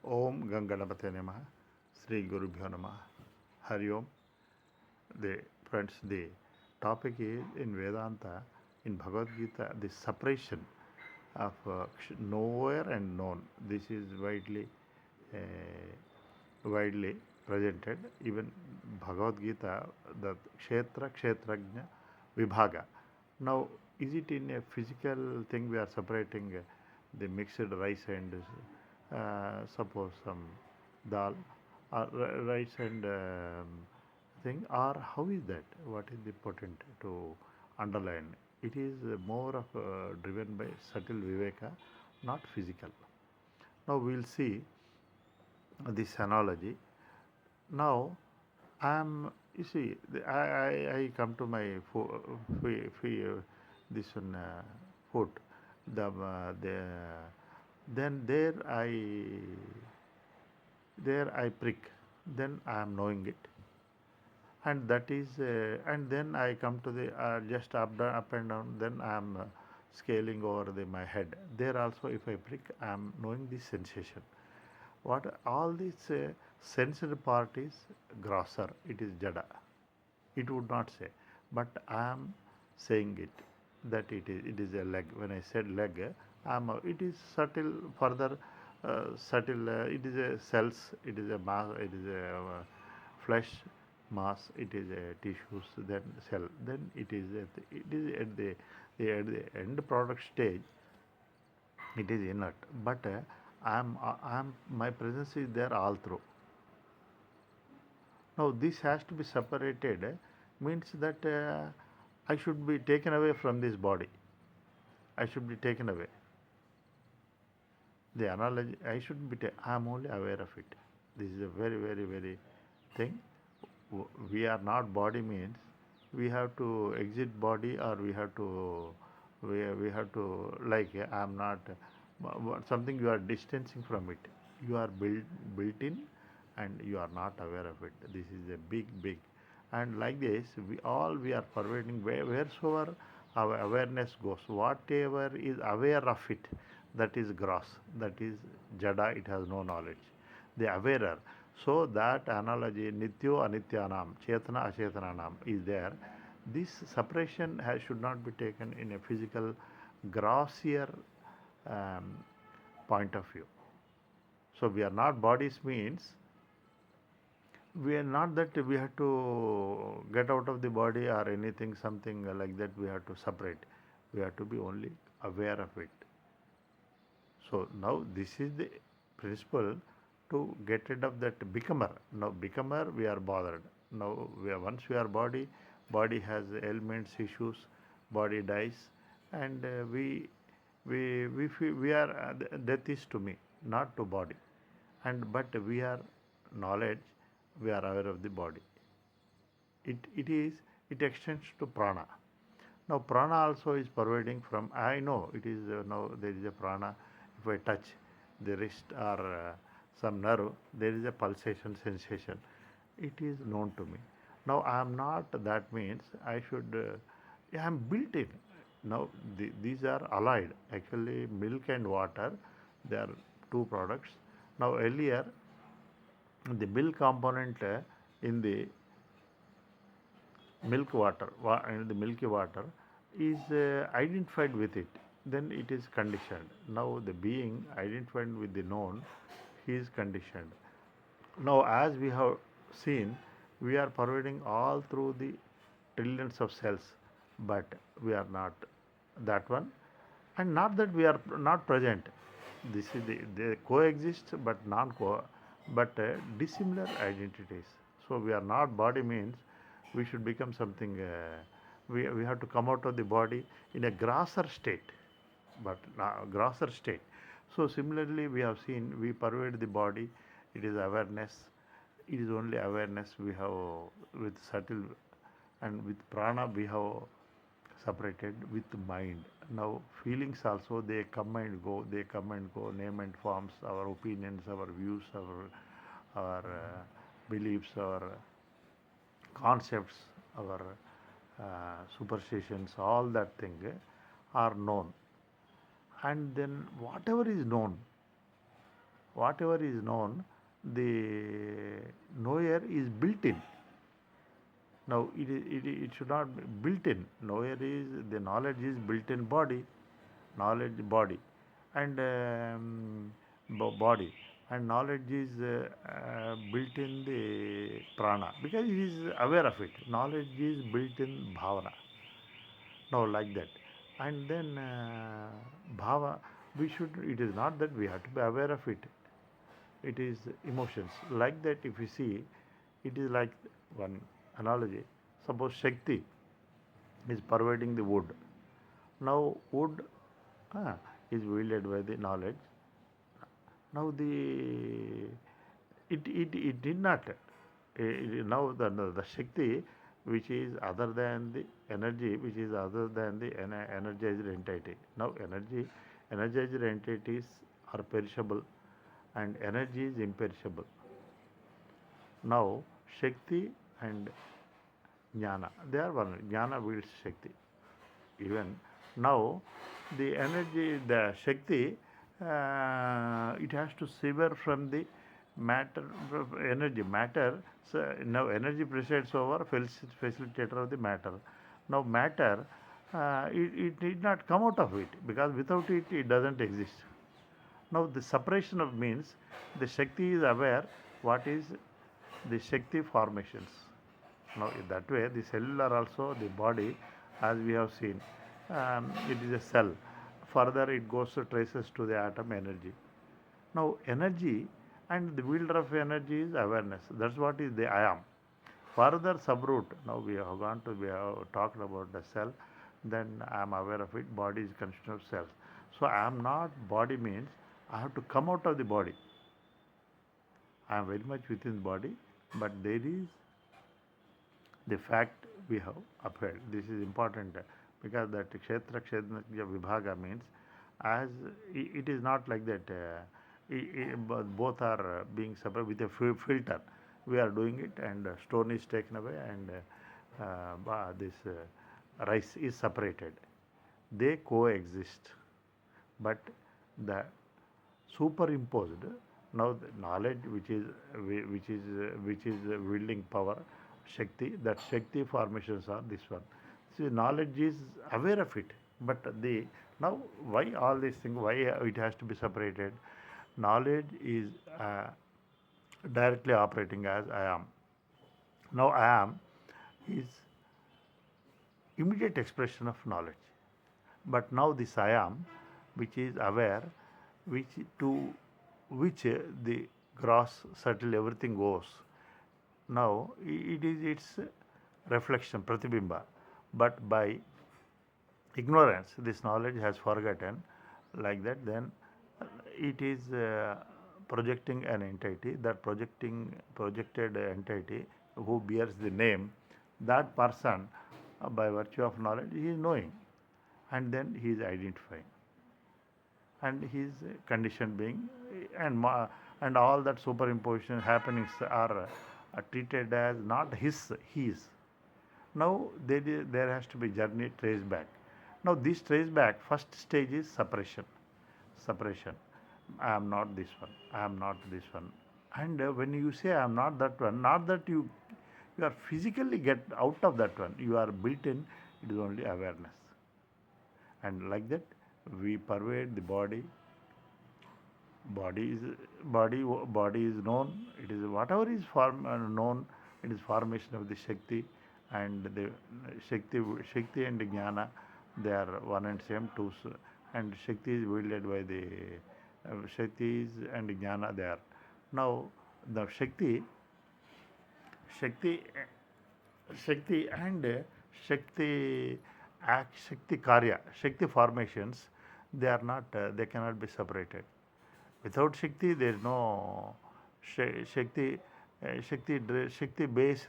Om Ganganapate Namaha, Sri Gurubhyo Namaha, hariom. Friends, the topic is in Vedanta, in Bhagavad Gita, the separation of knower and known. This is uh, widely presented. Even Bhagavad Gita, the Kshetrajna Vibhaga. Now, is it in a physical thing we are separating the mixed rice and suppose some dal or rice and thing, or how is that? What is the important to underline? It is more of driven by subtle viveka, not physical. Now we'll see this analogy. Now you see, I come to my this one foot. Then there I prick. Then I am knowing it, and that is and then I come to the just up and down. Then I am scaling over my head. There also, if I prick, I am knowing the sensation. What all this sensory part is grosser, it is jada. It would not say, but I am saying it, that it is a leg. When I said leg, it is subtle, further subtle. It is a cells, it is a mass, it is a flesh mass, it is a tissues, then cell, then it is at the end product stage. It is inert, but my presence is there all through. Now this has to be separated, means that I should be taken away from this body. I should be taken away. The analogy, I shouldn't be. I am only aware of it. This is a very, very, very thing. We are not body means we have to exit body, or we have to like I am not something. You are distancing from it. You are built in, and you are not aware of it. This is a big, and like this we are pervading wheresoever our awareness goes. Whatever is aware of it, that is gross, that is jada. It has no knowledge. The awarer. So that analogy, nityo anityanam, chetana acetananam, is there. This separation should not be taken in a physical, grossier um, point of view. So we are not bodies means we are not that we have to get out of the body or anything, something like that. We have to separate. We have to be only aware of it. So now this is the principle to get rid of that becomer. Now becomer, we are bothered. Now once we are body has ailments, issues, body dies, and we feel we are death is to me, not to body, and but we are knowledge. We are aware of the body. It extends to prana. Now prana also is pervading from. I know it is now there is a prana. If I touch the wrist or some nerve, there is a pulsation sensation. It is known to me. Now I am not. That means I should. I am built in. Now these are allied. Actually, milk and water, they are two products. Now earlier, the milk component in the milk water in the milky water is identified with it, then it is conditioned. Now the being identified with the known, he is conditioned. Now as we have seen, we are pervading all through the trillions of cells, but we are not that one, and not that we are not present. This is they coexist but non-co, but dissimilar identities. So we are not body means we should become something. We have to come out of the body in a grosser state, but grosser state. So similarly, we have seen we pervade the body. It is awareness. It is only awareness we have with subtle, and with prana we have separated with mind. Now feelings also, they come and go. They come and go. Name and forms, our opinions, our views, our beliefs, our concepts, our superstitions, all that thing are known. And then whatever is known, whatever is known, the knower is built in. Now it should not be built in. Knower is the knowledge is built in body, knowledge body, and body, and knowledge is built in the prana because he is aware of it. Knowledge is built in bhavana. Now like that, and then bhava we should. It is not that we have to be aware of it. It is emotions like that. If you see, it is like one analogy. Suppose Shakti is pervading the wood. Now wood ah, is wielded by the knowledge. Now it did not. Now the Shakti which is other than the energy, which is other than the energized entity. Now energized entities are perishable and energy is imperishable. Now Shakti and Jnana, they are one. Jnana wields Shakti. Even now, the energy, the Shakti, it has to sever from the matter, energy. Matter, so now energy presides over facilitator of the matter. Now matter, it did not come out of it because without it, it doesn't exist. Now the separation of means the Shakti is aware what is the Shakti formations. Now in that way the cellular also the body as we have seen it is a cell. Further it goes to traces to the atom energy. Now energy and the wielder of energy is awareness. That's what is the I am. Further subroot, now we have talked about the cell, then I am aware of it, body is consisting of cells. So I am not body means I have to come out of the body. I am very much within the body, but there is the fact we have upheld. This is important because that Kshetra Kshetra Vibhaga means as it is not like that both are being separate with a filter. We are doing it and stone is taken away and this rice is separated. They coexist, but the superimposed now the knowledge which is wielding power Shakti, that Shakti formations are this one. See, knowledge is aware of it, but the now why all these things? Why it has to be separated? Knowledge is directly operating as I am. Now I am is immediate expression of knowledge, but now this I am, which is aware, which to which the gross, subtle, everything goes. Now it is its reflection, pratibimba, but by ignorance, this knowledge has forgotten like that, then it is projecting an entity, that projected entity who bears the name, that person by virtue of knowledge he is knowing and then he is identifying and his condition being and and all that superimposition happenings are treated as not his. Now there has to be journey trace back. Now this trace back first stage is separation. I am not this one, I am not this one, and when you say I am not that one, not that you are physically get out of that one, you are built in, it is only awareness. And like that we pervade the body. Body is known, it is whatever is known, it is formation of the Shakti, and the Shakti and Jnana, they are one and same two, and Shakti is wielded by the Shakti and Jnana they are. Now the Shakti and Shakti act, Shakti Karya, Shakti formations, they are not, they cannot be separated. Without Shakti, there is no Shakti, Shakti based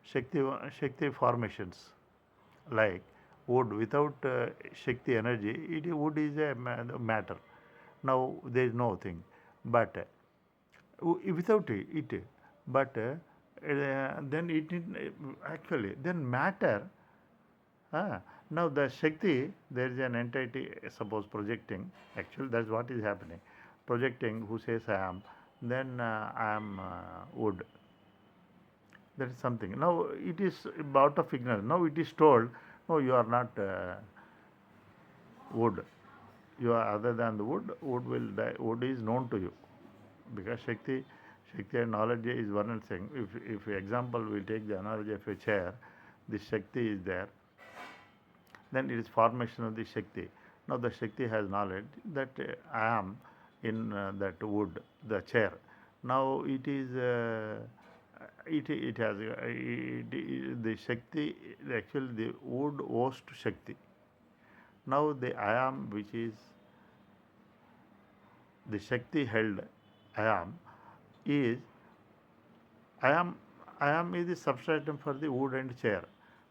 Shakti formations. Like wood, without Shakti energy, wood is a matter. Now there is no thing, but without it, but then actually then matter. Now the Shakti, there is an entity suppose projecting. Actually, that's what is happening. projecting, who says I am, then I am wood. That is something. Now it is out of ignorance. Now it is told, no, you are not wood. You are other than the wood. Wood will die. Wood is known to you because Shakti and knowledge is one and same. If example we take the analogy of a chair, the Shakti is there, then it is formation of the Shakti. Now the Shakti has knowledge that I am in that wood, the chair. Now it is it has the Shakti, actually the wood owes to Shakti. Now the I am, which is the Shakti held I am, is I am I am is the substratum for the wood and chair.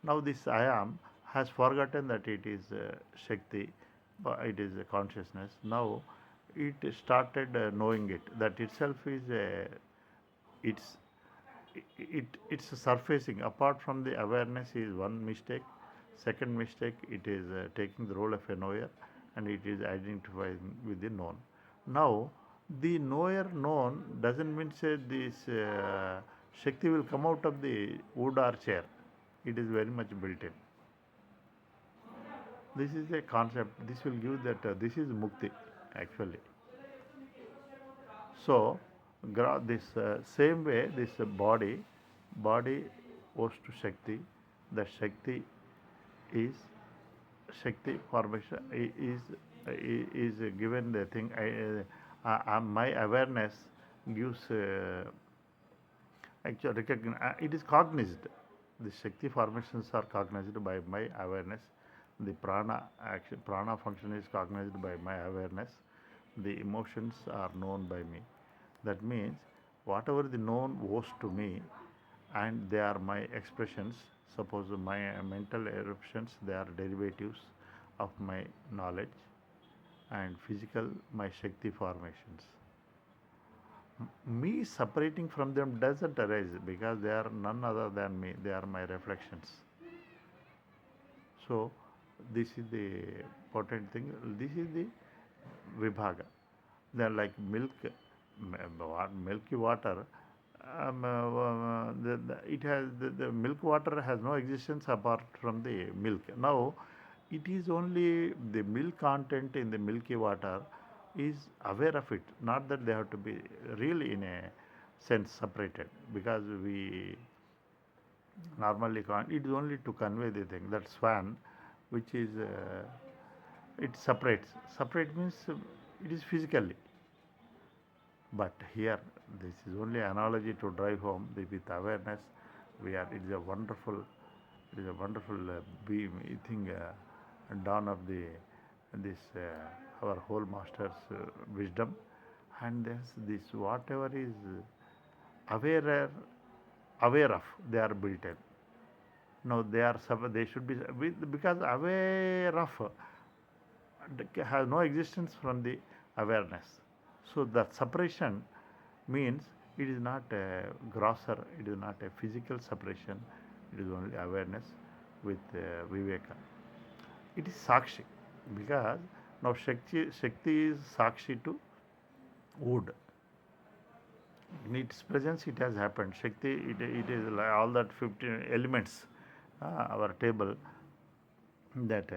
Now this I am has forgotten that it is Shakti, it is a consciousness. Now it started knowing it. That itself is it's it's surfacing. Apart from the awareness is one mistake. Second mistake, it is taking the role of a knower, and it is identifying with the known. Now the knower known doesn't mean say this Shakti will come out of the wood or chair. It is very much built in. This is a concept. This will give that this is mukti actually. So this same way this body owes to Shakti. The Shakti is Shakti formation is given the thing. My awareness gives actually it is cognized. The Shakti formations are cognized by my awareness. The prana function is cognized by my awareness. The emotions are known by me. That means whatever the known owes to me, and they are my expressions. Suppose my mental eruptions, they are derivatives of my knowledge, and physical my Shakti formations. Me separating from them doesn't arise because they are none other than me. They are my reflections. So this is the important thing. This is the vibhaga. They are like milky water. It has the milk water has no existence apart from the milk. Now it is only the milk content in the milky water is aware of it, not that they have to be really in a sense separated, because we normally can't. It is only to convey the thing. That swan, which is it separates. Separate means it is physically. But here, this is only analogy to drive home the, with awareness. We are. It is a wonderful. It is a wonderful beam. I think dawn of the this our whole master's wisdom, and this whatever is aware of, they are built in. No, they should be because aware of has no existence from the awareness. So that separation means it is not a grosser, it is not a physical separation, it is only awareness with viveka. It is sakshi because now Shakti is sakshi to wood. In its presence, it has happened. Shakti, it is like all that 15 elements, our table. That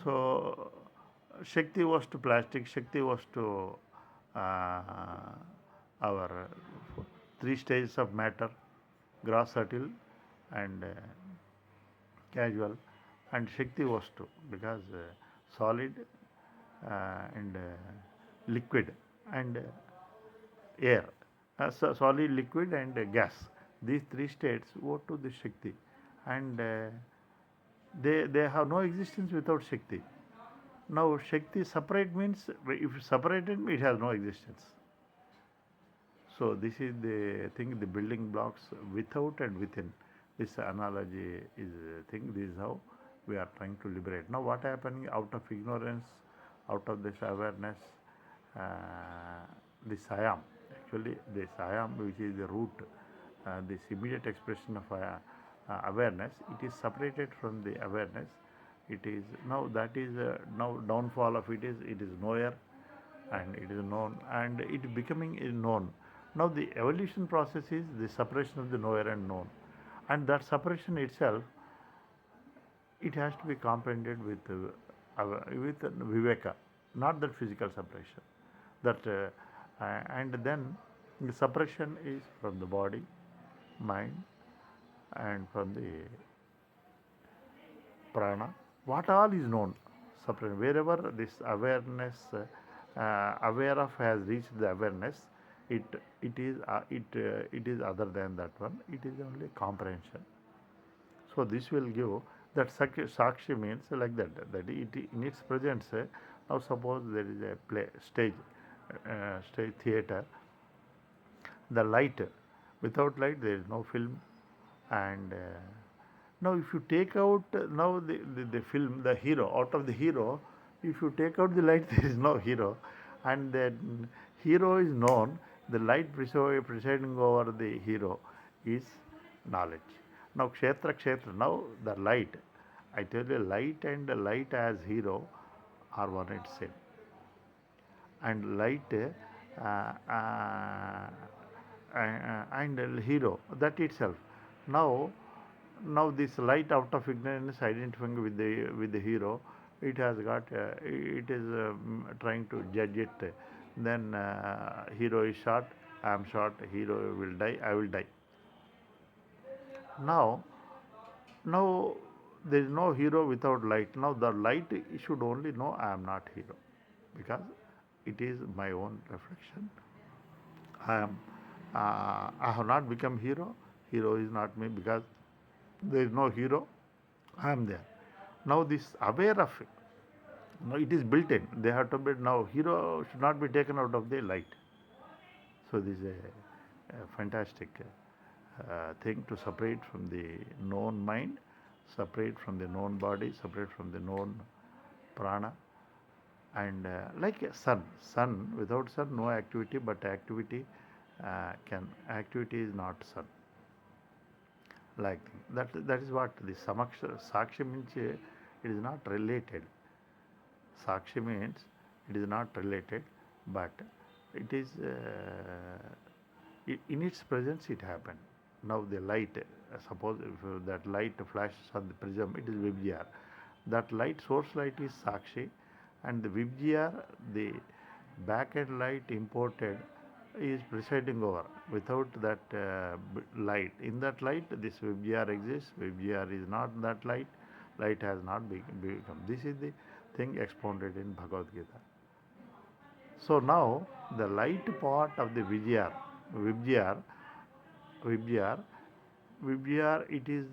so Shakti was to plastic. Shakti was to our three stages of matter: gross, subtle, and casual. And Shakti was to because solid and liquid and air, solid, liquid, and gas. These three states go to the Shakti, and they have no existence without Shakti. Now Shakti separate means if separated it has no existence. So this is the thing, the building blocks without and within. This analogy is thing. This is how we are trying to liberate. Now what happening out of ignorance, out of this awareness, this I am. Actually, this I am, which is the root, this immediate expression of awareness, it is separated from the awareness. It is now that is now downfall of it is knower, and it is known, and it becoming known. Now the evolution process is the separation of the knower and known, and that separation itself, it has to be comprehended with viveka, not that physical separation. That and then the separation is from the body, mind, and from the prana. What all is known, separate. Wherever this awareness, aware of has reached the awareness, it it is other than that one. It is only comprehension. So this will give that sakshi means like that. That it in its presence. Now suppose there is a play stage, stage theater. The light, without light there is no film, and now if you take out now the film, the hero, out of the hero, if you take out the light there is no hero, and the hero is known, the light presiding over the hero is knowledge. Now kshetra, now the light, I tell you, light and light as hero are one and same, and light and hero, that itself. Now, now this light out of ignorance identifying with the hero, it has got it is trying to judge it. Then hero is shot, I am shot. Hero will die, I will die. Now, now there is no hero without light. Now the light should only know I am not hero, because it is my own reflection. I am. I have not become hero. Hero is not me, because there is no hero. I am there. Now this aware of it. Now it is built in. They have to be now. Hero should not be taken out of the light. So this is a fantastic thing to separate from the known mind, separate from the known body, separate from the known prana, and like a sun without sun no activity, but activity activity is not sun. Like that is what the sakshi means. It is not related. Sakshi means it is not related, but it is in its presence it happened. Now the light, suppose if that light flashes on the prism, it is vibhyar. That light, source light, is sakshi, and the vibhyar, the back end light imported, is presiding over. Without that light, in that light this vibhyar exists. Vibhyar is not that light. Light has not become. This is the thing expounded in Bhagavad Gita. So now the light part of the vibhyar, vibhyar, vibhyar, it is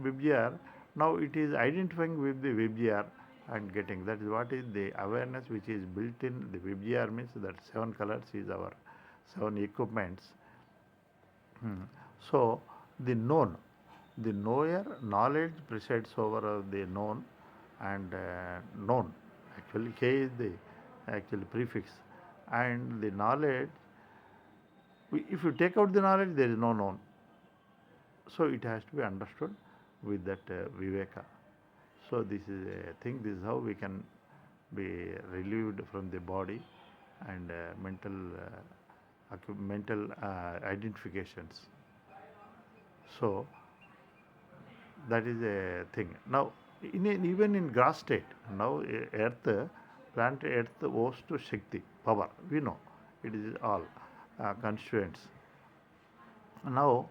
vibhyar. Now it is identifying with the vibhyar and getting. That is what is the awareness which is built in the vibhyar, means that 7 colors is our 7 equipments. So the known, the knower, knowledge presides over the known, and known. Actually, K is the actual prefix, and the knowledge. If you take out the knowledge, there is no known. So it has to be understood with that viveka. So this is a thing. This is how we can be relieved from the body and mental identifications. So that is a thing. Now, even in grass state, now earth, plant earth owes to Shakti, power. We know it is all constituents. Now,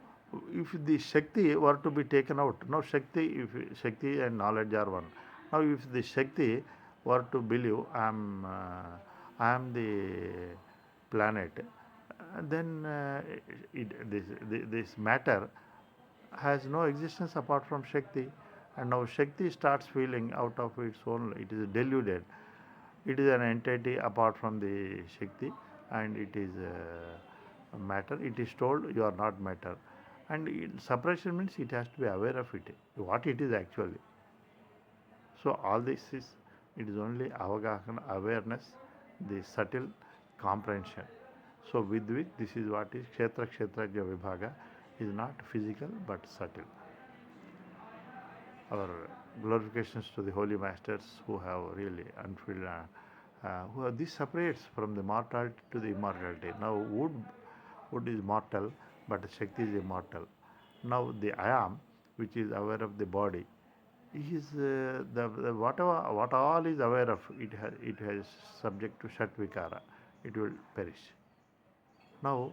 if the Shakti were to be taken out, now Shakti, if Shakti and knowledge are one. Now, if the Shakti were to believe I am the planet, then this matter has no existence apart from Shakti, and now Shakti starts feeling out of its own. It is deluded. It is an entity apart from the Shakti, and it is matter. It is told you are not matter, and separation means it has to be aware of it, what it is actually. So all this is, it is only avagahana, awareness, the subtle comprehension. So with which this is what is kshetra kshetrajya vibhaga, is not physical but subtle. Our glorifications to the holy masters who have really unfilled This separates from the mortality to the immortality. Now, wood is mortal, but Shakti is immortal. Now, the I am, which is aware of the body, is the whatever what all is aware of, it has subject to Shat Vikara. It will perish. Now,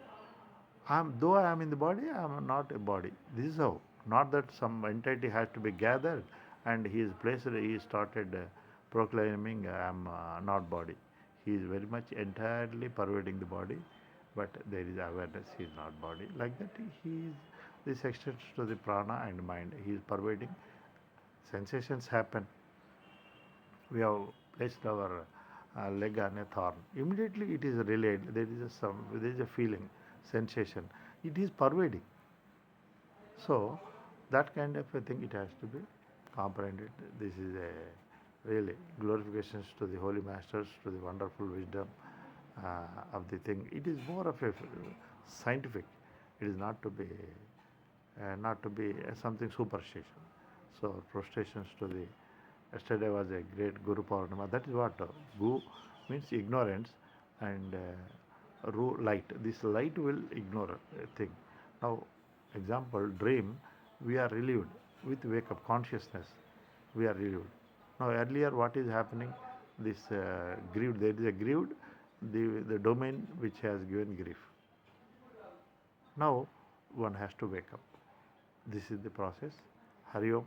though I am in the body, I am not a body. This is how. Not that some entity has to be gathered and he is placed, he started proclaiming, I am not body. He is very much entirely pervading the body, but there is awareness, he is not body. Like that, he is, this extends to the prana and mind. He is pervading. Sensations happen. We have placed our leg on a thorn. Immediately it is relayed. There is a feeling, sensation. It is pervading. So that kind of a thing, it has to be comprehended. This is a really glorifications to the holy masters, to the wonderful wisdom of the thing. It is more of a scientific. It is not to be something superstition. So prostrations to the. Yesterday was a great Guru Purnima. That is what Gu means ignorance, and Ru light. This light will ignore a thing. Now, example, dream, we are relieved with wake up consciousness. We are relieved. Now, earlier, what is happening? This grieved. There is a grieved, the domain which has given grief. Now, one has to wake up. This is the process. Hariom.